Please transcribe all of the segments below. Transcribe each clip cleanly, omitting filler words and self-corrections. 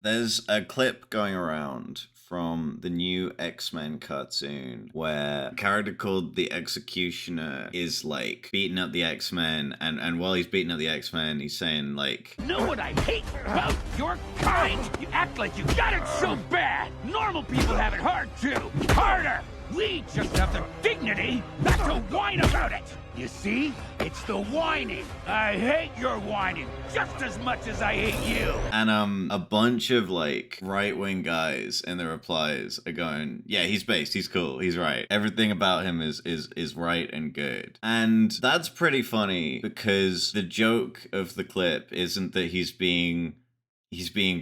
There's a clip going around from the new X-Men cartoon where a character called the X-Cutioner is like beating up the X-Men, and while he's beating up the X-Men, he's saying like, Know what I hate about your kind? You act like you got it so bad. Normal people have it hard too. Harder. We just have the dignity not to whine about it. You see? It's the whining. I hate your whining just as much as I hate you. and a bunch of like right-wing guys in the replies are going, yeah, he's based, he's cool, he's right. Everything about him is right and good. And that's pretty funny because the joke of the clip isn't that he's being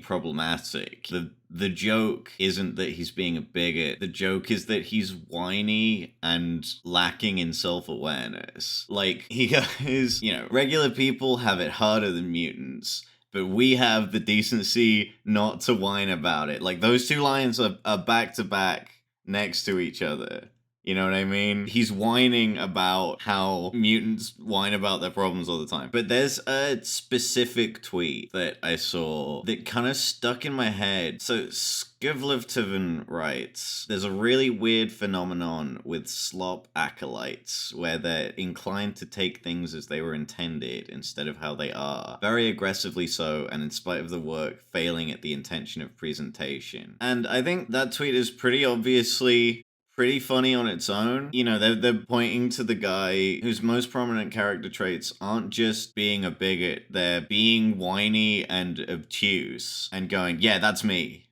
problematic. The joke isn't that he's being a bigot. The joke is that he's whiny and lacking in self-awareness. Like, he goes, regular people have it harder than mutants, but we have the decency not to whine about it. Like, those two lines are back to back next to each other. You know what I mean? He's whining about how mutants whine about their problems all the time. But there's a specific tweet that I saw that kind of stuck in my head. So Skivlivtoven writes, there's a really weird phenomenon with slop acolytes where they're inclined to take things as they were intended instead of how they are. Very aggressively so, and in spite of the work, failing at the intention of presentation. And I think that tweet is pretty obviously pretty funny on its own. They're pointing to the guy whose most prominent character traits aren't just being a bigot, they're being whiny and obtuse and going, yeah, that's me.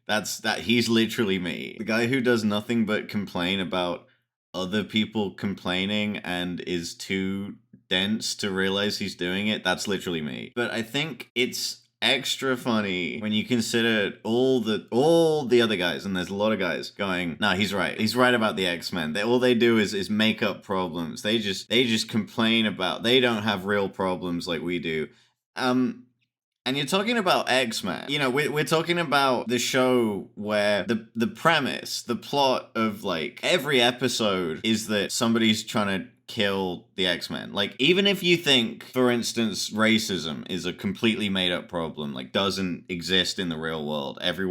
He's literally me. The guy who does nothing but complain about other people complaining and is too dense to realize he's doing it, that's literally me. But I think it's extra funny when you consider all the other guys, and there's a lot of guys going, nah, he's right about the X-Men. All they do is make up problems. They just complain about, they don't have real problems like we do. And you're talking about X-Men. We're talking about the show where the premise, the plot of like every episode is that somebody's trying to kill the X-Men. Like, even if you think, for instance, racism is a completely made up problem, like doesn't exist in the real world. Every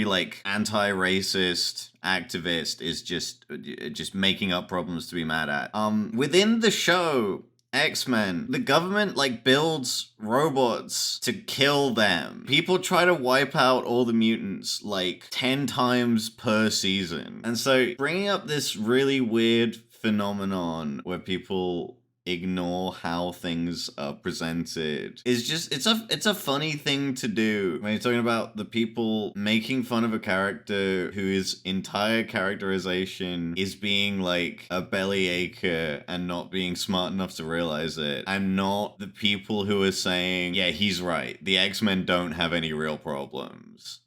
like anti-racist activist is just making up problems to be mad at. Within the show X-Men, the government like builds robots to kill them. People try to wipe out all the mutants like 10 times per season. And so bringing up this really weird phenomenon where people ignore how things are presented is just, it's a funny thing to do when you're talking about the people making fun of a character whose entire characterization is being like a bellyache and not being smart enough to realize it, and not the people who are saying, yeah, he's right, the X-Men don't have any real problems.